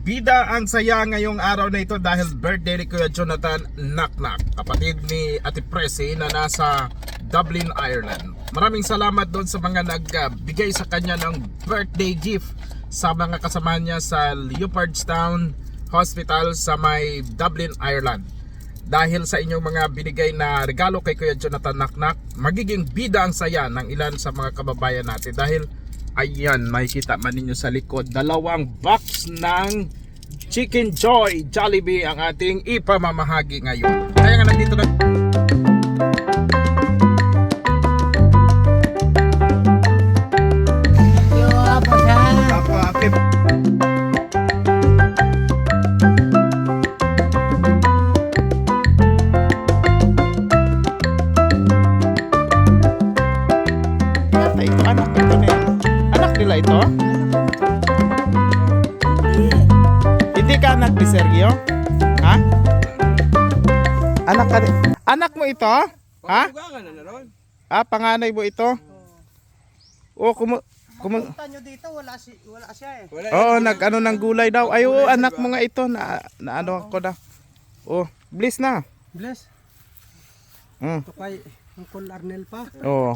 bida ang saya ngayong araw na ito dahil birthday ni Kuya Jonathan Naknak, kapatid ni Ate Presi na nasa Dublin, Ireland. Maraming salamat doon sa mga nagbigay sa kanya ng birthday gift sa mga kasamahan niya sa Leopardstown Hospital sa may Dublin, Ireland. Dahil sa inyong mga binigay na regalo kay Kuya Jonathan Naknak, magiging bida ang saya ng ilan sa mga kababayan natin. Dahil ayan, makikita man ninyo sa likod, 2 box ng Chicken Joy Jollibee ang ating ipamamahagi ngayon. Kaya nga nandito na ito? Hindi ka anak ni Sergio? Ha? Anak ka rin? Anak mo ito? Ha? Ah, panganay mo ito? Oh, Punta nyo dito, wala siya eh. Oo, nag-ano ng gulay daw. Ay, oh, anak mo nga ito. Na ano ko na. Oh, bliss na. Bless. Ito kay Uncle Arnel pa. Oo.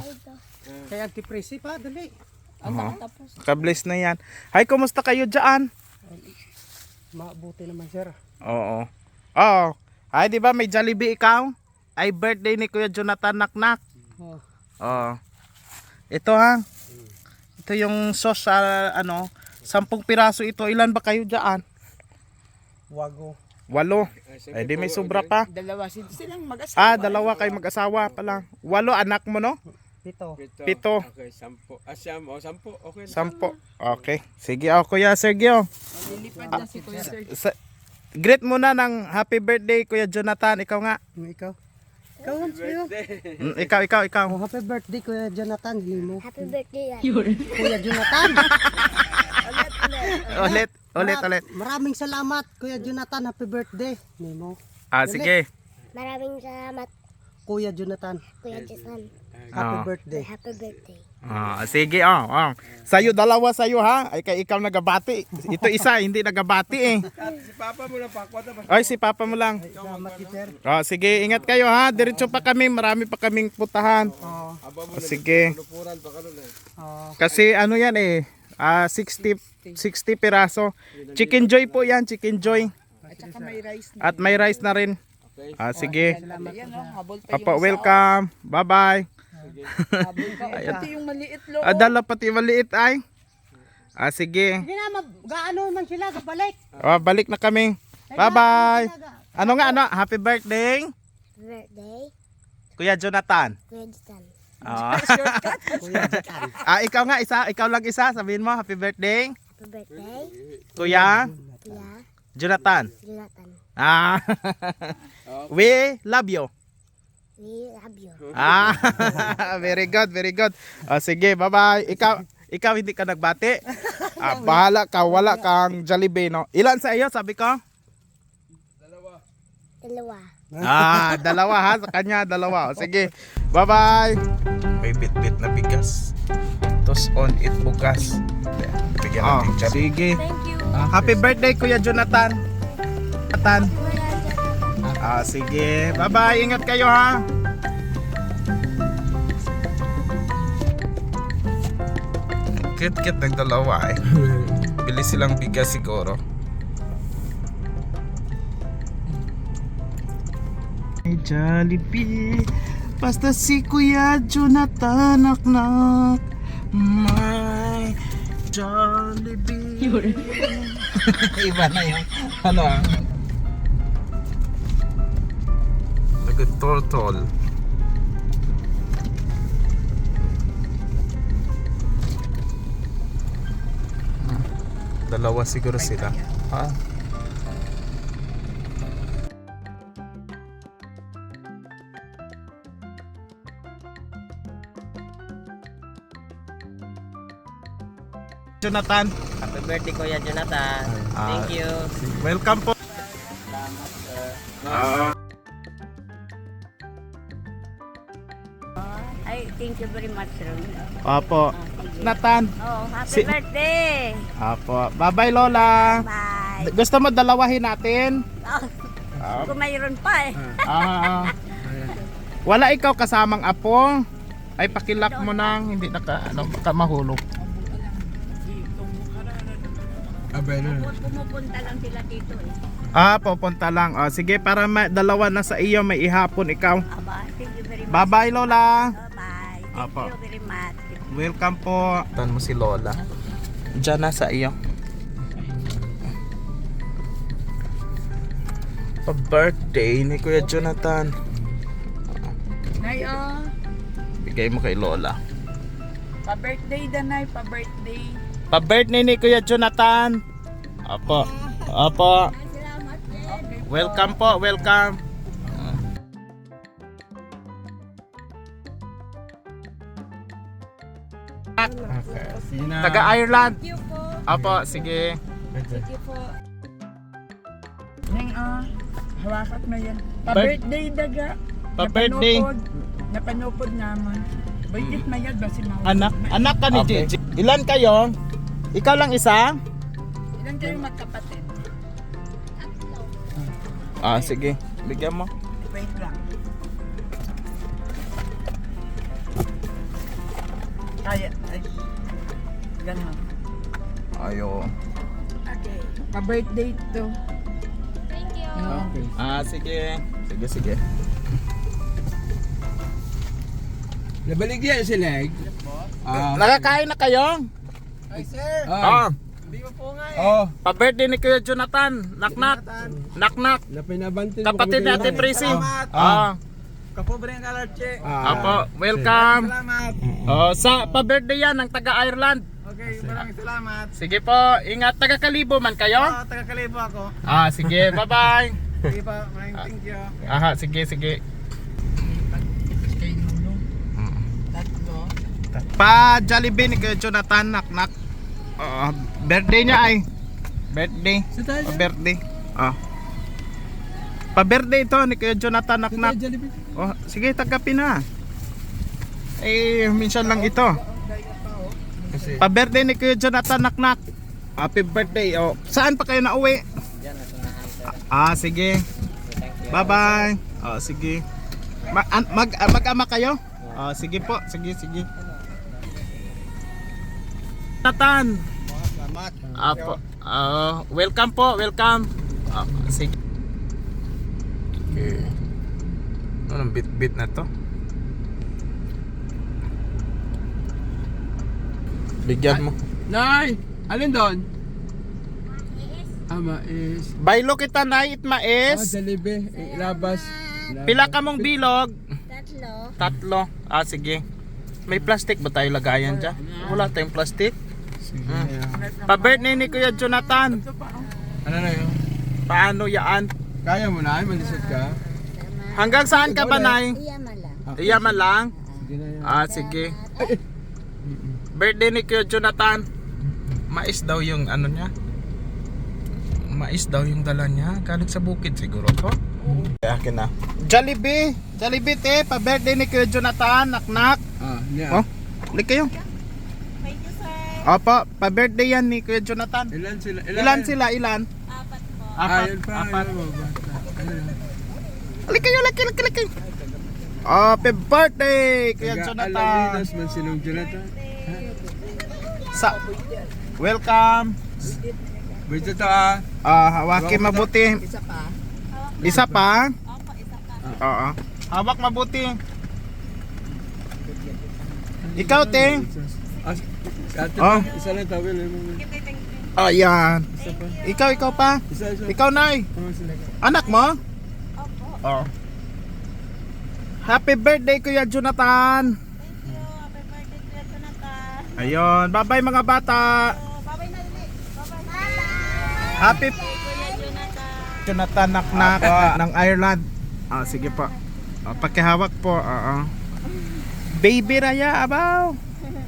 Kay Auntie Presi pa, dali. Ka-bliss na yan. Hi, kumusta kayo dyan? Mabuti naman sir. Oo. Oo. Ay, di ba may Jollibee ikaw? Ay, birthday ni Kuya Jonathan Naknak. Oh. Oo. Ito ha. Ito yung sauce sa 10 piraso ito. Ilan ba kayo dyan? Wago. 8. Ay, di may sobra pa. Dalawa silang mag-asawa. Ah, 2 kayo mag-asawa pala. 8 anak mo, no? 7. 7. Okay, 10. Asyam o 10. Okay. 10. Okay. Sige, Kuya Sergio. Lilipad na si Kuya Sir. Greet muna ng happy birthday, Kuya Jonathan. Ikaw nga. Ikaw. Ikaw ang sa'yo. Ikaw. Oh, happy birthday Kuya Jonathan. Limo. Happy birthday. Kuya Jonathan. Ulit. Maraming salamat Kuya Jonathan. Happy birthday. Limo. Ah, sige. Maraming salamat, Kuya Jonathan. Kuya Jason. Happy Ah. birthday. Happy birthday. Ah, sige, Sa'yo, 2 sa'yo ha. Ay, kay ikaw nagabati. Ito isa, hindi nagabati eh. Si Papa mo na pakwata pa. Ay, si Papa mo lang. Salamat sir. Ah, sige, ingat kayo ha. Diretso pa kami, marami pa kaming putahan. Oh. Aba mo Ah, sige. lupuran pa karon eh. Oh. Kasi ano yan eh, 60 piraso. Chicken Joy po yan, Chicken Joy. At saka may rice At may rice na rin. Okay. Ah, sige. Yan o, habol tayo. Papa, welcome. Bye-bye. Habol ka. Ito yung maliit lo. Adala pati maliit ay. Ah, sige. Hindi na, gaano man sila, balik. Ah, balik na kami. Bye-bye. Ano nga, Happy birthday, Birthday, Kuya Jonathan. Kuya Jason. Ah, Kuya Jonathan. ikaw nga, ikaw lang isa. Sabihin mo, happy birthday, Happy birthday, Kuya Kuya Jonathan. Jonathan. Ah, we love you. We love you. Ah, very good. Ah, sige, bye-bye. Ikaw hindi ka nagbati. Ah, bahala ka, wala kang Jollibee, no? Ilan sa iyo, sabi ko? Dalawa. Ah, 2 ha, sa kanya 2. O, sige, bye-bye. May bit-bit na bigas. Tos on it bukas. Bigyan natin Jollibee. Sige. Thank you. Happy birthday, Kuya Jonathan. Kuya Jason. Ah, sige. Bye-bye. Ingat kayo ha. Kit-kit ng 2 eh. Bili silang bigas siguro. Ay, Jollibee. Basta si Kuya Jonathan Naknak. My Jollibee. Iba na yung Nag-turtle. Dalawa siguro sila. Ha? Jonathan. Happy birthday Kuya Jonathan. Thank you. Welcome po. Ay, thank you very much, Ron. Opo. Sige. Nathan. Oh, happy Si- birthday! Opo. Bye-bye, Lola. Bye! Bye. Gusto mo dalawahin natin? Kung mayroon pa eh. Wala ikaw kasamang apo? Ay pakilak mo nang hindi baka mahulog. Pumupunta lang sila dito eh. Pupunta lang. Sige, para dalawa na sa iyo, may ihapon ikaw. Aba, thank you very much. Bye-bye, Lola. Bye. Thank Apo. you very much. Welcome po. Tan mo si Lola. Diyan na sa iyo. Pa-birthday ni Kuya Jonathan. Nay, Bigay mo kay Lola. pa-birthday danay, pa-birthday. Pa-birthday ni Kuya Jonathan. Apo. Apo. Salamat din. Welcome po, welcome. Taga Ireland. Thank you po. Apo, sige. Thank you po. Neng, hawakat mo yan. Pa-birthday daga. Pa-birthday. Napanupod naman. Bagit mayad ba si Mama? Anak ka ni Gigi. Ilan kayo? Ikaw lang isa? Ilan kayo magkapatid? Sige. Bigyan mo. Wait lang. Kaya, ay. Ganon. Ayo. Okay. Pa-birthday to. Thank you. Sige. Sige. Nabaligyan si Leg. Nakakain na kayo? Ay, sir. Hindi mo po nga Pa-birthday ni Kuya Jonathan. Knock-knock. Knock-knock. Napinabantin Kapatid ni Ate Prissy. Kapobre ang kalarche. Apo, welcome. Salamat. Sa pa-birthday yan ng taga Ireland. Okay, maraming salamat. Sige po, ingat. Taga Kalibo man kayo? Taga Kalibo ako. Sige, bye-bye. Sige pa, maraming thank you. Sige. Kay Nuno. Tatlo. Pa Jollibee ni Kuya Jonathan, knock-knock. Birthday niya ay. Birthday. Pa-birthday. Pa-birthday ito ni Kuya Jonathan, knock-knock. Sige, tagapin na. Minsan lang ito. Pa-birthday ni Kuya Jonathan, knock-knock. Happy birthday. Saan pa kayo nauwi? Diyan, nasunahan sir. Sige. Thank you. Bye-bye. Sige. Mag-ama kayo? Sige po. Sige. Tatan. Salamat. Apo. Welcome po, welcome. Sige. Okay. Anong bit na to? Bigyan mo. Nay! Alin doon? Mais. Baylo kita na it mais. Jollibee. Ilabas. Pila ka mong bilog? Tatlo. 3. Sige. May plastic ba tayo lagayan dyan? Wala tayong plastic. Pa-birthday ni Kuya Jonathan. Ano na yun? Paano yaan? Kaya mo na? Malisod ka? Hanggang saan ka ba, Nay? Iyaman lang. Iyaman lang? Sige na yan. Sige. Birthday ni Kuya Jonathan. Mais daw yung ano niya. Mais daw yung dala niya. Galing sa bukid siguro to. Akin na. Jollibee. Jollibee te. Pa-birthday ni Kuya Jonathan. Knock-knock. Yeah. Ulit kayo. Thank you, sir. Opo. Pa-birthday yan ni Kuya Jonathan. Ilan sila? Ilan sila? Ilan? Apat po. Ayun pa. Apat. Ayun. Ulit kayo. Ulit kayo. Happy birthday Kuya Jonathan. Alaminos man sinong Jonathan. Welcome. Wait ito Hawaki mabuti. Isa pa. Isa pa? Opo, isa pa. Oo. Hawak mabuti. Ikaw, Ting. Isa lang tawil. Ayan. Ikaw pa. Isa. Ikaw, Nay. Anak mo? Oo. Happy birthday, Kuya Jonathan. Thank you. Happy birthday, Kuya Jonathan. Ayun. Bye-bye, mga bata. Bye-bye na ulit. Bye-bye. Happy Kuya Jonathan. Jonathan Naknak ng Ireland. Sige po. Pakihawak po. Baby Raya, abaw.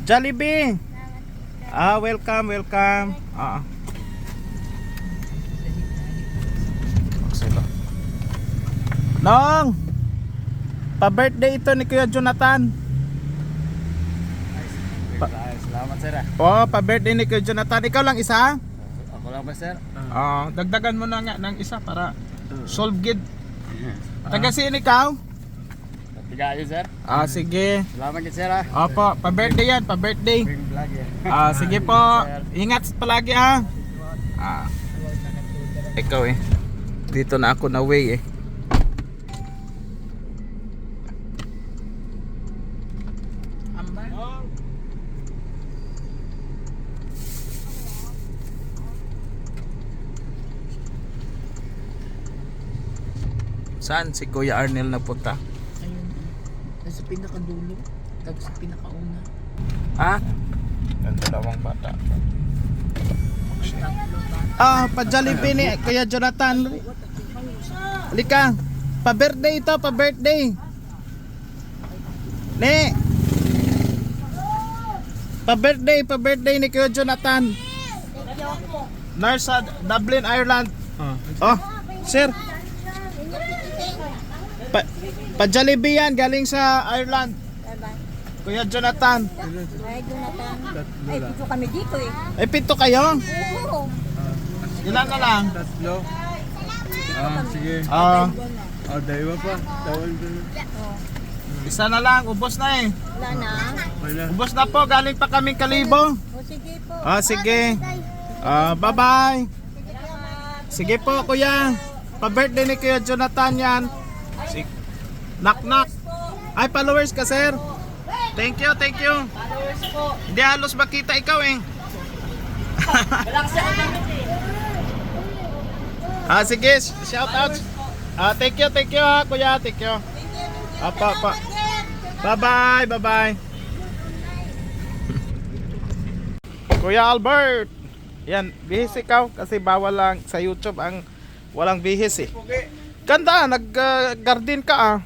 Jollibee. Welcome. Nong. Pa-birthday ito ni Kuya Jonathan. Salamat sir. Pa-birthday ni Kuya Jonathan. Ikaw lang isa? Ako lang ba, sir? Dagdagan mo na nga ng isa para solve gid. Taga saan ikaw? Tiga yun, sir. Sige. Salamat din, sir. Opo, pa-birthday yan, pa-birthday. Vlog yan. Sige po. Ingat palagi ha. Ikaw eh. Dito na ako na way eh. Ambar. Saan si Kuya Arnel napunta? Ayun. Nasa pinakadulo. Tapos sa pinakauna. Ha? Ang dalawang bata. Tatlo ba? Pa-Jollibee ni Kuya Jonathan. Halika. Pa-birthday ito, pa-birthday. Ne. Pa-birthday ni Kuya Jonathan. Nurse sa Dublin, Ireland. Sir. Pa-Jollibee yan, galing sa Ireland. Kuya Jonathan. Ay, Jonathan. Ay, pito kami dito eh. Pito kayo? Oo. Ilan na lang? Tatlo. Sige. Daiwa pa. Tawal ko na. Isa na lang, ubos na eh. Wala na. Ubos na po, galing pa kaming Kalibo. O, sige po. Sige. Bye-bye. Sige po, kuya. Pa-birthday ni Kuya Jonathan yan. Knock. Ay, followers ka, sir. Thank you. Hindi halos makita ikaw eh. Sige, shout out. Thank you ha, kuya. Thank you. Apa. Bye-bye. Kuya Albert. Yan, bihis ikaw kasi bawal lang sa YouTube ang walang bihis eh. Ganda, nag-garden ka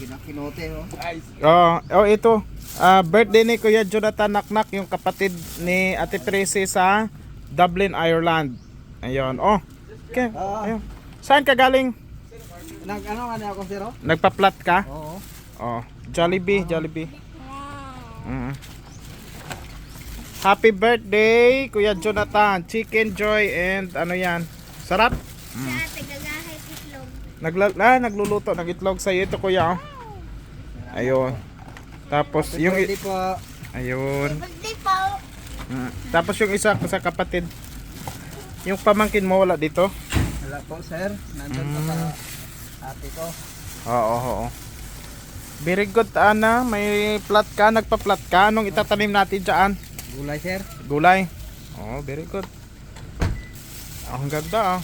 Kinakinote, oh. Ito. Birthday ni Kuya Jonathan Naknak, yung kapatid ni Ate Presi sa Dublin, Ireland. Ayun. Okay. Ayun. Saan ka galing? Ano ako, sir? Nagpa-flat ka? Oo. Jollibee. Happy birthday, Kuya Jonathan. Chicken Joy and ano yan? Sarap? Nagluluto ng itlog sa ito, kuya. Ayun. Tapos yung po. ayun. Tapos yung isa ko sa kapatid. Yung pamangkin mo wala dito? Wala po, sir. Nandun po sa ate ko. Oo. Very good, Ana. May plat ka, nagpa-plat ka. Anong itatanim natin dyan? Gulay, sir. Gulay. Very good. Ang ganda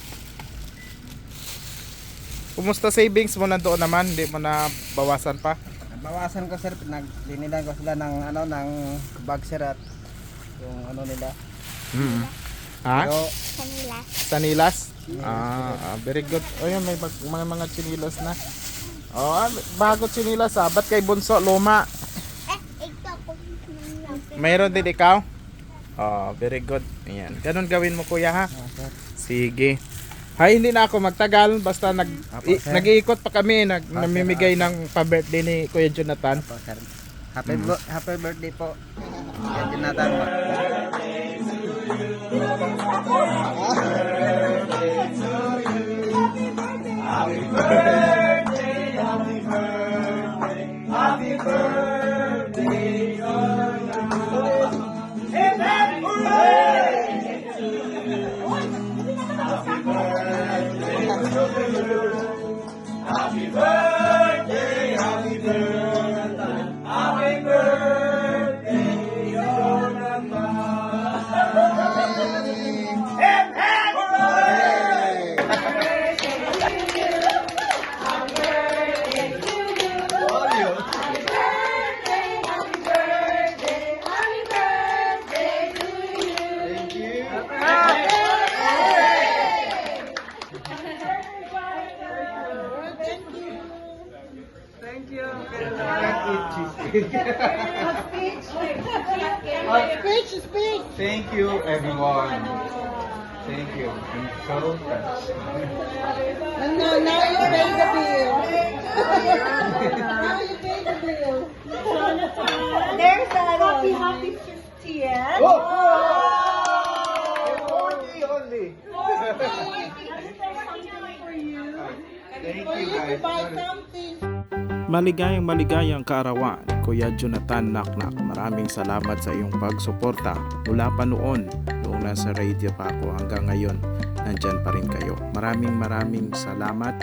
Kumusta savings mo nandoon naman? Hindi mo na bawasan pa? Bawasan ko, sir. Linilan ko sila ng bag, sir, at yung nila. Ha? Pero, Sanilas? Very good. Yun, may mga chinilas na. Bago chinilas ba't kay Bunso luma? Mayroon din ikaw? Very good. Ayan. Ganun gawin mo, kuya, ha? sir. Sige. Hindi na ako magtagal. Basta nag-iikot pa kami. Namimigay ng pa-birthday ni Kuya Jonathan. Opo, sir. Happy birthday po. Jonathan. Thank you, everyone. Thank you. I'm so touched. Now you pay the bill. Now you pay the bill. There's a happy 50th. Maligayang kaarawan, Kuya Jonathan Naknak. Maraming salamat sa iyong pagsuporta. Mula pa noon nasa radio pa ako hanggang ngayon, nandyan pa rin kayo. Maraming salamat.